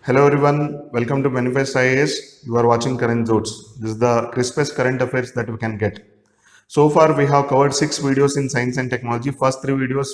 Hello everyone, welcome to Manifest IAS. You are watching Current Zones. This is the crispest current affairs that we can get. So far, we have covered 6 videos in science and technology. First 3 videos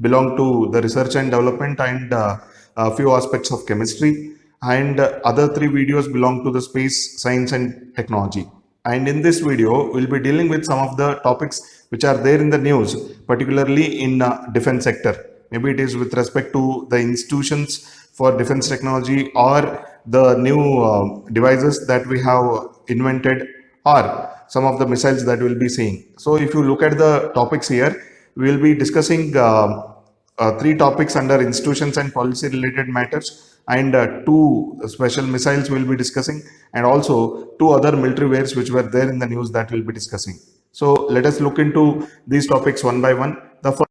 belong to the research and development and a few aspects of chemistry, and other 3 videos belong to the space, science, and technology. And in this video, we'll be dealing with some of the topics which are there in the news, particularly in defense sector. Maybe it is with respect to the institutions for defense technology or the new devices that we have invented or some of the missiles that we'll be seeing. So if you look at the topics here, we will be discussing 3 topics under institutions and policy related matters, and 2 special missiles we'll be discussing, and also 2 other military wares which were there in the news that we'll be discussing. So let us look into these topics one by one. The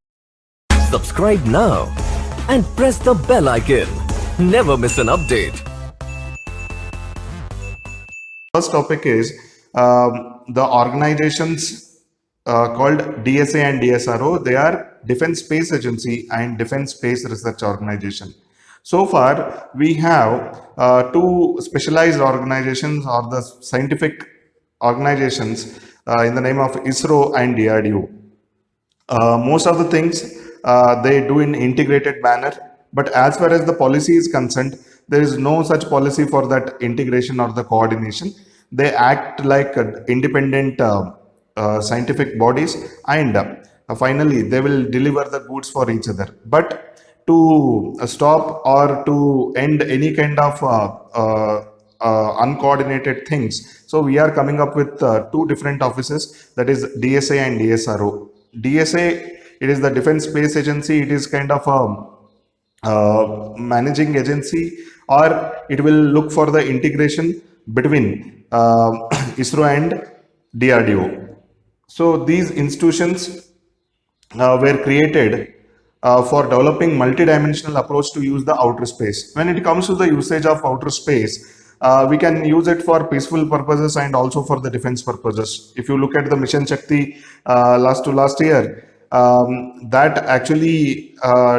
Subscribe now and press the bell icon. Never miss an update. first topic is the organizations called DSA and DSRO. They are Defense Space Agency and Defense Space Research Organization. So far, we have 2 specialized organizations or the scientific organizations in the name of ISRO and DRDO. Most of the things they do in integrated manner, but as far as the policy is concerned, there is no such policy for that integration or the coordination. They act like independent scientific bodies, and finally they will deliver the goods for each other. But to stop or to end any kind of uncoordinated things, so we are coming up with 2 different offices, that is DSA and DSRO. DSA, it is the Defense Space Agency. It is kind of a managing agency, or it will look for the integration between ISRO and DRDO. So these institutions were created for developing multidimensional approach to use the outer space. When it comes to the usage of outer space, we can use it for peaceful purposes and also for the defense purposes. If you look at the Mission Shakti last year, that actually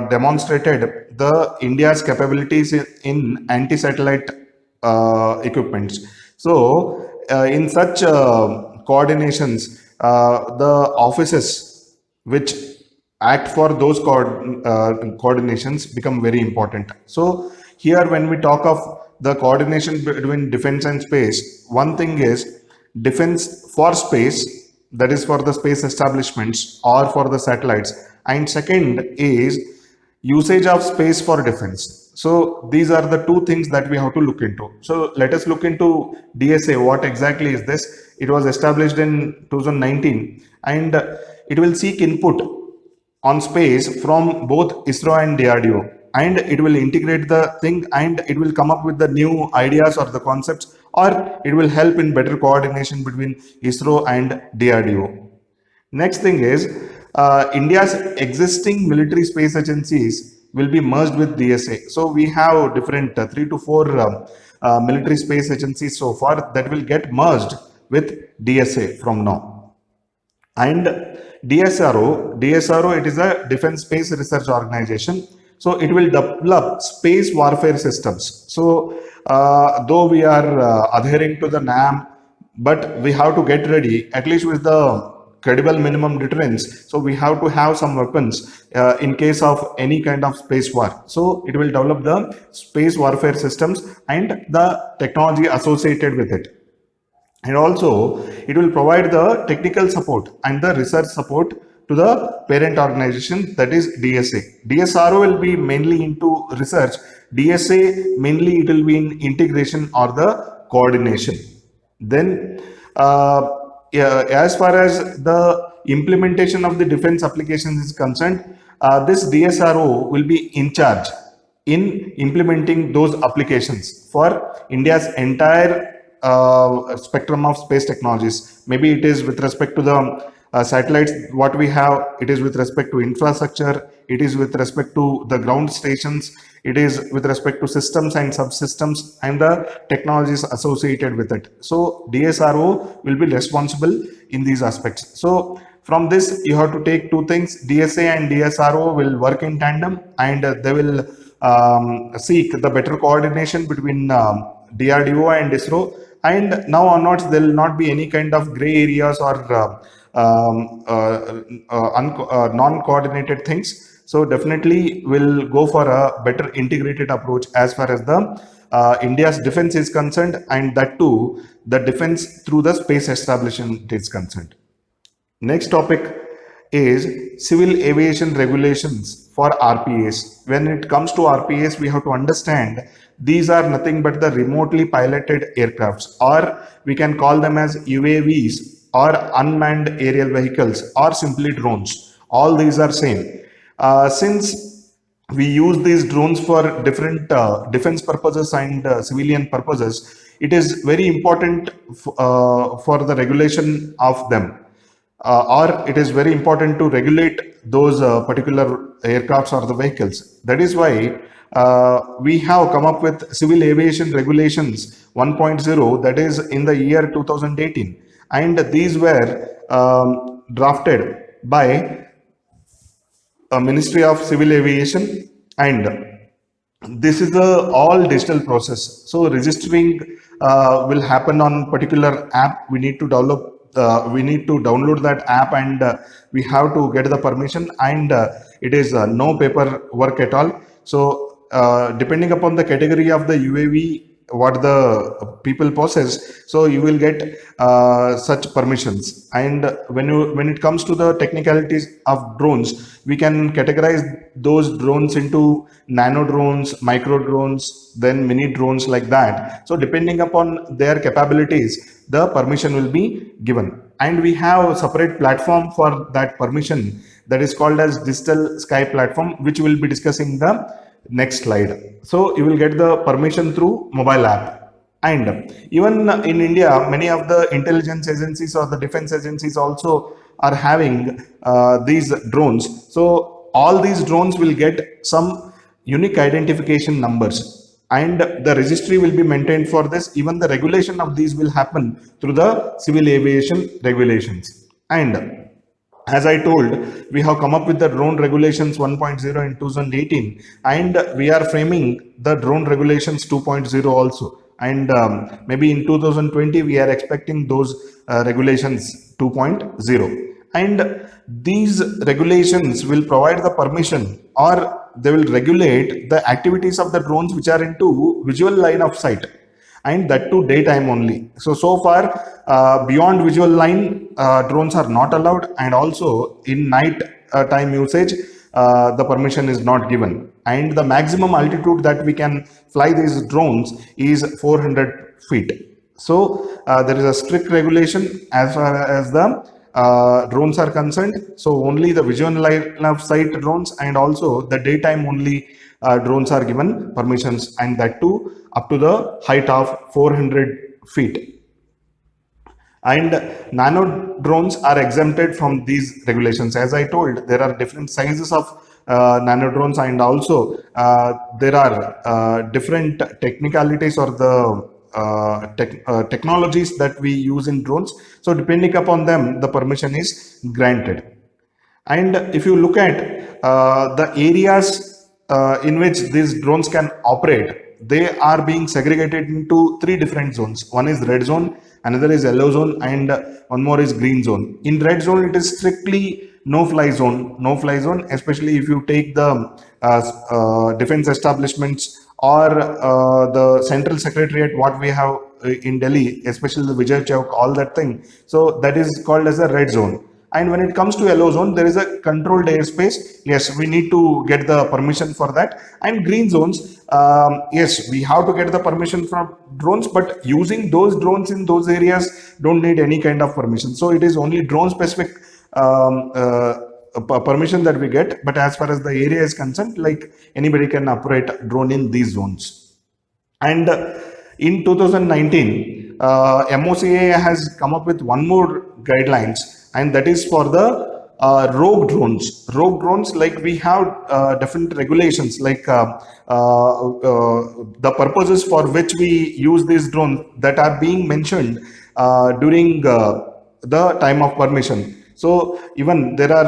demonstrated the India's capabilities in anti-satellite equipments. So in such coordinations, the offices which act for those coordinations become very important. So here, when we talk of the coordination between defense and space, one thing is defense for space, that is for the space establishments or for the satellites, and second is usage of space for defense. So these are the 2 things that we have to look into. So let us look into DSA. What exactly is this? It was established in 2019, and it will seek input on space from both ISRO and DRDO, and it will integrate the thing, and it will come up with the new ideas or the concepts, or it will help in better coordination between ISRO and DRDO. Next thing is India's existing military space agencies will be merged with DSA. So we have different 3 to 4 military space agencies so far that will get merged with DSA from now. And DSRO, it is a Defense Space Research Organization. So it will develop space warfare systems. So though we are adhering to the NAM, but we have to get ready at least with the credible minimum deterrence. So we have to have some weapons in case of any kind of space war. So it will develop the space warfare systems and the technology associated with it. And also it will provide the technical support and the research support to the parent organization, that is DSA. DSRO will be mainly into research. DSA mainly it will be in integration or the coordination. Then as far as the implementation of the defense applications is concerned, this DSRO will be in charge in implementing those applications for India's entire spectrum of space technologies. Maybe it is with respect to the satellites what we have, it is with respect to infrastructure, it is with respect to the ground stations, it is with respect to systems and subsystems and the technologies associated with it. So DSRO will be responsible in these aspects. So from this you have to take 2 things: DSA and DSRO will work in tandem, and they will seek the better coordination between DRDO and ISRO. And now onwards, there will not be any kind of gray areas or non-coordinated things. So definitely we'll go for a better integrated approach as far as the India's defense is concerned, and that too, the defense through the space establishment is concerned. Next topic is civil aviation regulations for RPAs. When it comes to RPAs, we have to understand these are nothing but the remotely piloted aircrafts, or we can call them as UAVs or unmanned aerial vehicles or simply drones. All these are same. Since we use these drones for different defense purposes and civilian purposes, it is very important for the regulation of them, or it is very important to regulate those particular aircrafts or the vehicles. That is why we have come up with Civil Aviation Regulations 1.0, that is in the year 2018, and these were drafted by Ministry of Civil Aviation, and this is a all digital process. So registering will happen on particular app. We need to download that app, and we have to get the permission, and it is no paper work at all. So depending upon the category of the UAV what the people possess, so you will get such permissions. And when it comes to the technicalities of drones, we can categorize those drones into nano drones, micro drones, then mini drones, like that. So depending upon their capabilities, the permission will be given, and we have a separate platform for that permission, that is called as Digital Sky Platform, which we will be discussing the next slide. So you will get the permission through mobile app. And even in India, many of the intelligence agencies or the defense agencies also are having these drones. So all these drones will get some unique identification numbers, and the registry will be maintained for this. Even the regulation of these will happen through the civil aviation regulations. And as I told, we have come up with the drone regulations 1.0 in 2018, and we are framing the drone regulations 2.0 also. And maybe in 2020, we are expecting those regulations 2.0. And these regulations will provide the permission, or they will regulate the activities of the drones which are into visual line of sight, and that too daytime only. So far, beyond visual line, drones are not allowed, and also in night time usage, the permission is not given. And the maximum altitude that we can fly these drones is 400 feet. So there is a strict regulation as far as the drones are concerned. So only the visual line of sight drones, and also the daytime only drones are given permissions, and that too up to the height of 400 feet. And nano drones are exempted from these regulations. As I told, there are different sizes of nano drones, and also there are different technicalities or the technologies that we use in drones. So depending upon them, the permission is granted. And if you look at the areas in which these drones can operate, they are being segregated into three different zones. One is red zone, another is yellow zone, and one more is green zone. In red zone, it is strictly no-fly zone, especially if you take the defense establishments or the central secretariat, what we have in Delhi, especially the Vijay Chowk, all that thing. So that is called as a red zone. And when it comes to yellow zone, there is a controlled airspace. Yes, we need to get the permission for that. And green zones, yes, we have to get the permission from drones, but using those drones in those areas don't need any kind of permission. So it is only drone specific permission that we get. But as far as the area is concerned, like anybody can operate drone in these zones. And in 2019, MOCA has come up with one more guidelines, and that is for the rogue drones. Rogue drones, like we have different regulations, like the purposes for which we use these drones that are being mentioned during the time of permission. So even there are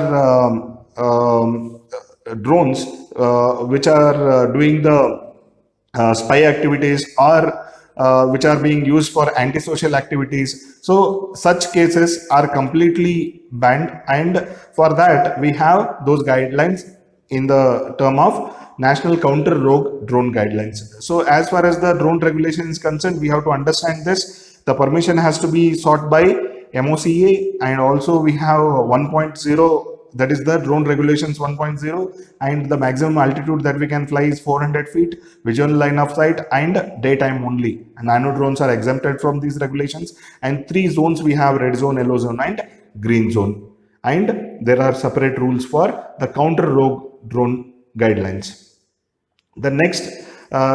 drones which are doing the spy activities or which are being used for antisocial activities. So such cases are completely banned, and for that we have those guidelines in the term of National Counter Rogue Drone Guidelines. So as far as the drone regulation is concerned, we have to understand this. The permission has to be sought by MOCA, and also we have 1.0, that is the drone regulations 1.0, and the maximum altitude that we can fly is 400 feet, visual line of sight, and daytime only. And nano drones are exempted from these regulations. And three zones we have: red zone, yellow zone, and green zone. And there are separate rules for the counter rogue drone guidelines. The next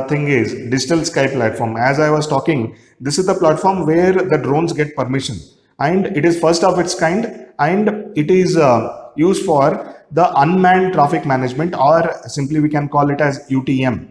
thing is Digital Sky platform. As I was talking, this is the platform where the drones get permission, and it is first of its kind, and it is used for the unmanned traffic management, or simply we can call it as UTM.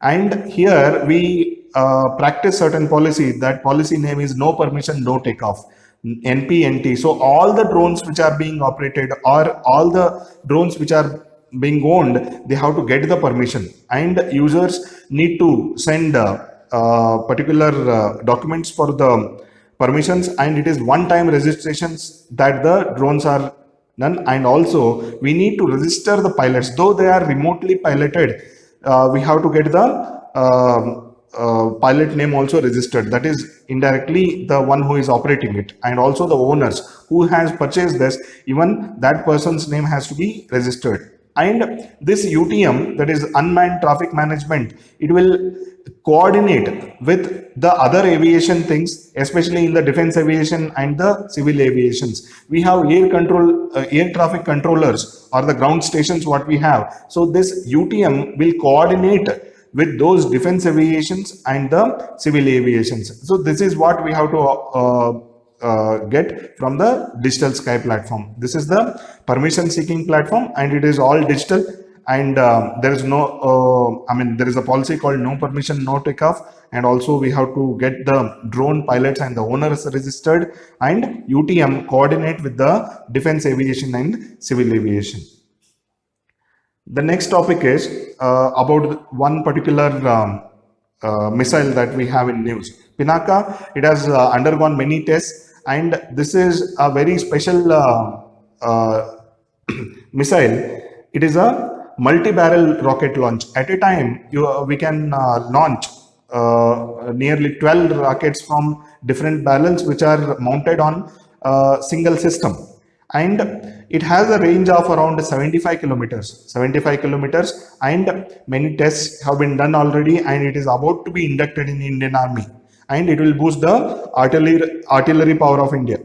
And here we practice certain policy. That policy name is no permission, no takeoff. NPNT. So all the drones which are being operated, or all the drones which are being owned, they have to get the permission, and users need to send particular documents for the permissions, and it is one time registrations that the drones are done. And also we need to register the pilots, though they are remotely piloted. We have to get the pilot name also registered, that is indirectly the one who is operating it, and also the owners who has purchased this, even that person's name has to be registered. And this UTM, that is unmanned traffic management, it will coordinate with the other aviation things, especially in the defense aviation and the civil aviations. We have air traffic controllers, or the ground stations what we have. So this UTM will coordinate with those defense aviations and the civil aviations. So this is what we have to get from the Digital Sky platform. This is the permission seeking platform, and it is all digital, and there is no there is a policy called no permission, no takeoff, and also we have to get the drone pilots and the owners registered, and UTM coordinate with the defense aviation and civil aviation. The next topic is about one particular missile that we have in news. Pinaka, it has undergone many tests, and this is a very special missile. It is a multi-barrel rocket launch. At a time, we can launch nearly 12 rockets from different barrels, which are mounted on a single system. And it has a range of around 75 kilometers, and many tests have been done already, and it is about to be inducted in the Indian Army, and it will boost the artillery power of India.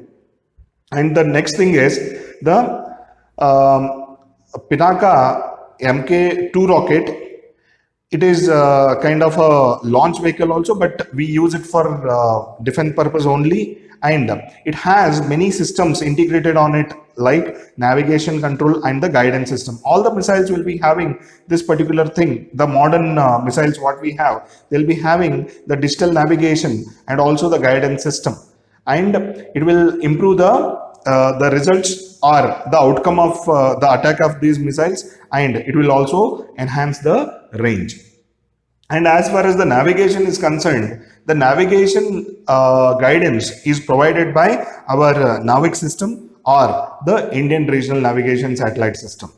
And the next thing is the Pinaka Mk2 rocket. It is kind of a launch vehicle also, but we use it for defense purpose only. And it has many systems integrated on it, like navigation, control, and the guidance system. All the missiles will be having this particular thing. The modern missiles what we have, they'll be having the digital navigation and also the guidance system, and it will improve the results or the outcome of the attack of these missiles, and it will also enhance the range. And as far as the navigation is concerned, the navigation guidance is provided by our NAVIC system, or the Indian Regional Navigation Satellite System.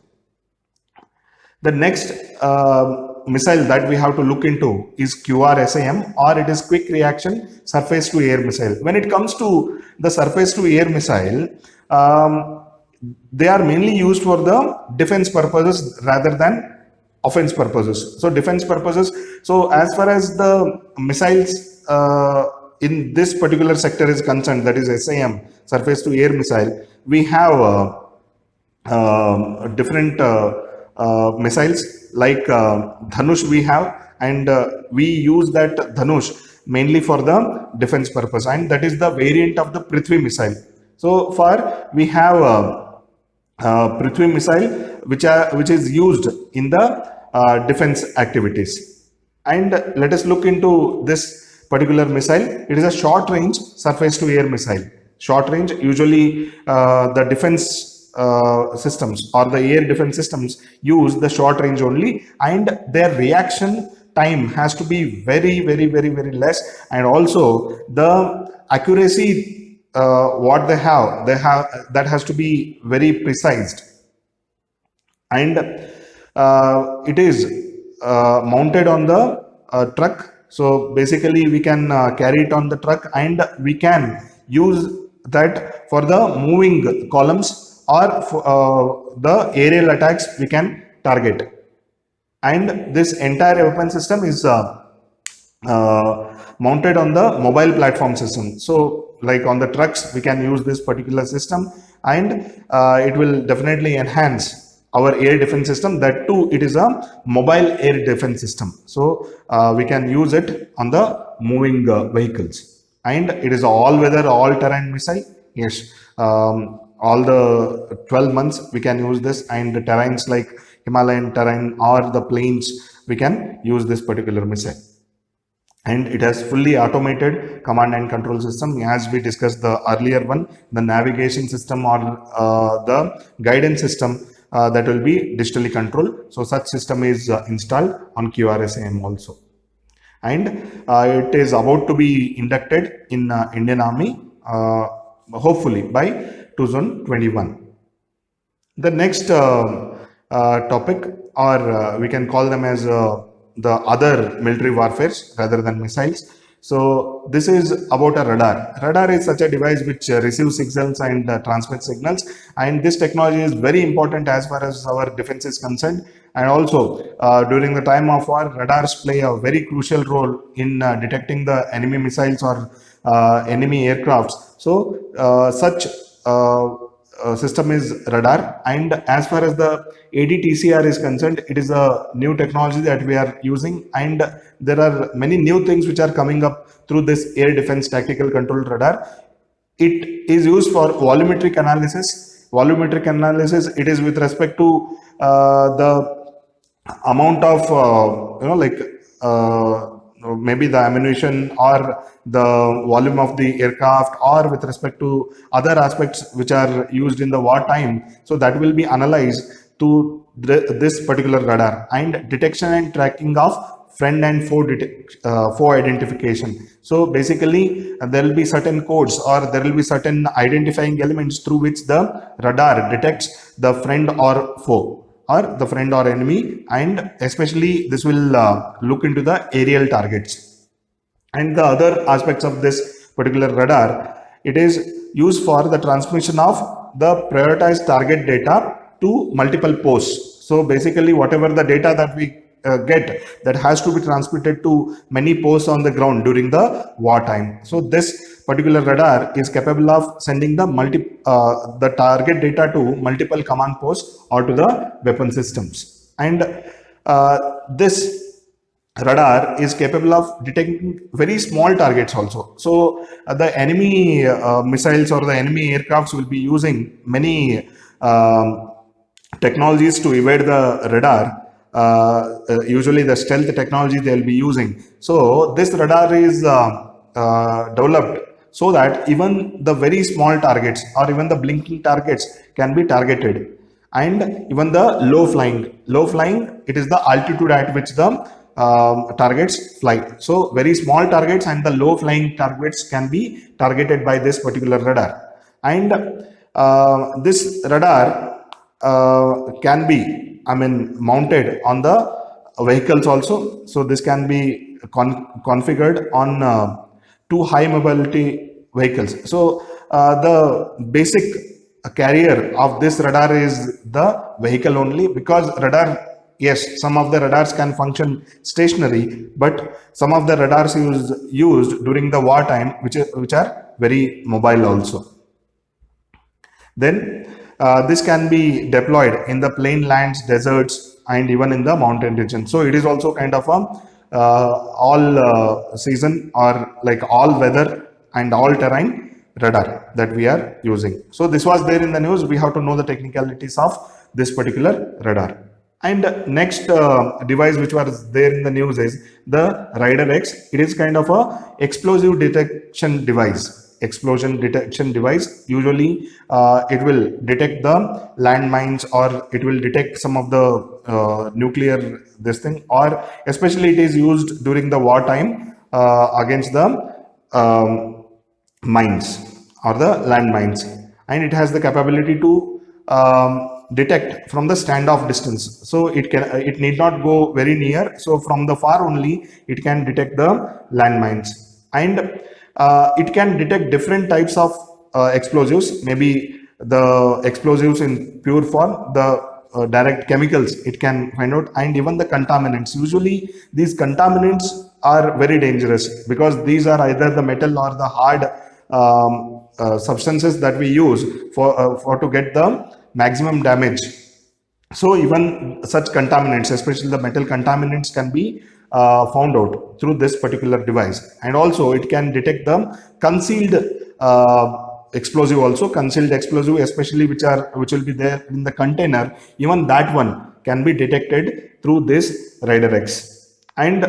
The next missile that we have to look into is QRSAM, or it is Quick Reaction Surface to Air Missile. When it comes to the surface to air missile, they are mainly used for the defense purposes rather than offense purposes. So defense purposes. So as far as the missiles in this particular sector is concerned, that is SAM, surface to air missile, we have different missiles like Dhanush we have, and we use that Dhanush mainly for the defense purpose, and that is the variant of the Prithvi missile. So far we have Prithvi missile which is used in the defense activities. And let us look into this particular missile. It is a short range surface to air missile. Short range, usually the defense systems or the air defense systems use the short range only, and their reaction time has to be very less, and also the accuracy what they have that has to be very precise, and it is mounted on the truck. So basically we can carry it on the truck, and we can use that for the moving columns, or for the aerial attacks we can target. And this entire weapon system is mounted on the mobile platform system. So like on the trucks we can use this particular system, and it will definitely enhance our air defense system. That too, it is a mobile air defense system, so we can use it on the moving vehicles. And it is all weather, all terrain missile. Yes, all the 12 months we can use this, and the terrains like Himalayan terrain or the plains, we can use this particular missile. And it has fully automated command and control system, as we discussed the earlier one, the navigation system or the guidance system that will be digitally controlled. So such system is installed on QRSAM also, and it is about to be inducted in Indian Army hopefully by 2021. The next topic, or we can call them as the other military warfares rather than missiles. So this is about a radar. Radar is such a device which receives signals and transmits signals, and this technology is very important as far as our defense is concerned. And also during the time of war, radars play a very crucial role in detecting the enemy missiles or enemy aircrafts. So such system is radar. And as far as the ADTCR is concerned, it is a new technology that we are using, and there are many new things which are coming up through this air defense tactical control radar. It is used for volumetric analysis. Volumetric analysis, it is with respect to the amount of maybe the ammunition or the volume of the aircraft, or with respect to other aspects which are used in the wartime. So that will be analyzed to this particular radar. And detection and tracking of friend and foe identification. So basically there will be certain codes, or there will be certain identifying elements through which the radar detects the friend or foe, or the friend or enemy, and especially this will look into the aerial targets. And the other aspects of this particular radar, it is used for the transmission of the prioritized target data to multiple posts. So basically whatever the data that we get, that has to be transmitted to many posts on the ground during the wartime. So this particular radar is capable of sending the target data to multiple command posts or to the weapon systems. And this radar is capable of detecting very small targets also. So the enemy missiles or the enemy aircrafts will be using many technologies to evade the radar. Usually the stealth technology they will be using. So this radar is developed so that even the very small targets or even the blinking targets can be targeted. And even the low flying, it is the altitude at which the targets fly. So very small targets and the low flying targets can be targeted by this particular radar. And this radar can be mounted on the vehicles also. So this can be configured on two high mobility vehicles. So the basic carrier of this radar is the vehicle only, because radar, yes, some of the radars can function stationary, but some of the radars used during the wartime which are very mobile also. Then this can be deployed in the plain lands, deserts, and even in the mountain region. So it is also kind of a all season or like all weather and all terrain radar that we are using. So this was there in the news. We have to know the technicalities of this particular radar. And next device which was there in the news is the Rider X. It is kind of a explosive detection device. explosion detection device. Usually, it will detect the landmines, or it will detect some of the nuclear this thing, or especially it is used during the wartime against the mines or the landmines, and it has the capability to detect from the standoff distance. So it need not go very near. So from the far only it can detect the landmines, and it can detect different types of explosives, maybe the explosives in pure form, the direct chemicals it can find out, and even the contaminants. Usually these contaminants are very dangerous because these are either the metal or the hard substances that we use for to get the maximum damage. So even such contaminants, especially the metal contaminants, can be found out through this particular device. And also it can detect the concealed explosive, also concealed explosive, especially which will be there in the container. Even that one can be detected through this Radar X. And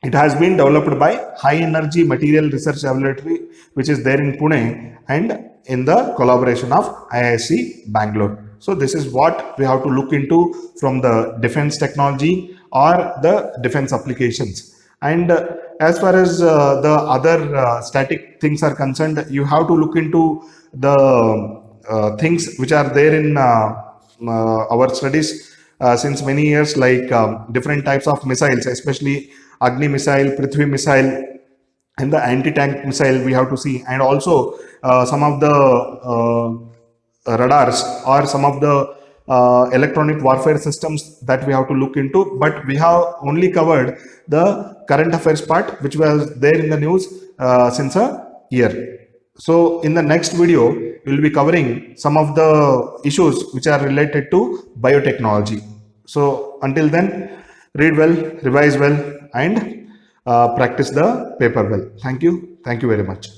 it has been developed by High Energy Material Research Laboratory, which is there in Pune, and in the collaboration of IISc Bangalore. So this is what we have to look into from the defense technology or the defense applications. And as far as the other static things are concerned, you have to look into the things which are there in our studies since many years, like different types of missiles, especially Agni missile, Prithvi missile, and the anti-tank missile we have to see, and also some of the radars or some of the electronic warfare systems that we have to look into. But we have only covered the current affairs part, which was there in the news since a year. So in the next video, we will be covering some of the issues which are related to biotechnology. So until then, read well, revise well, and practice the paper well. Thank you. Thank you very much.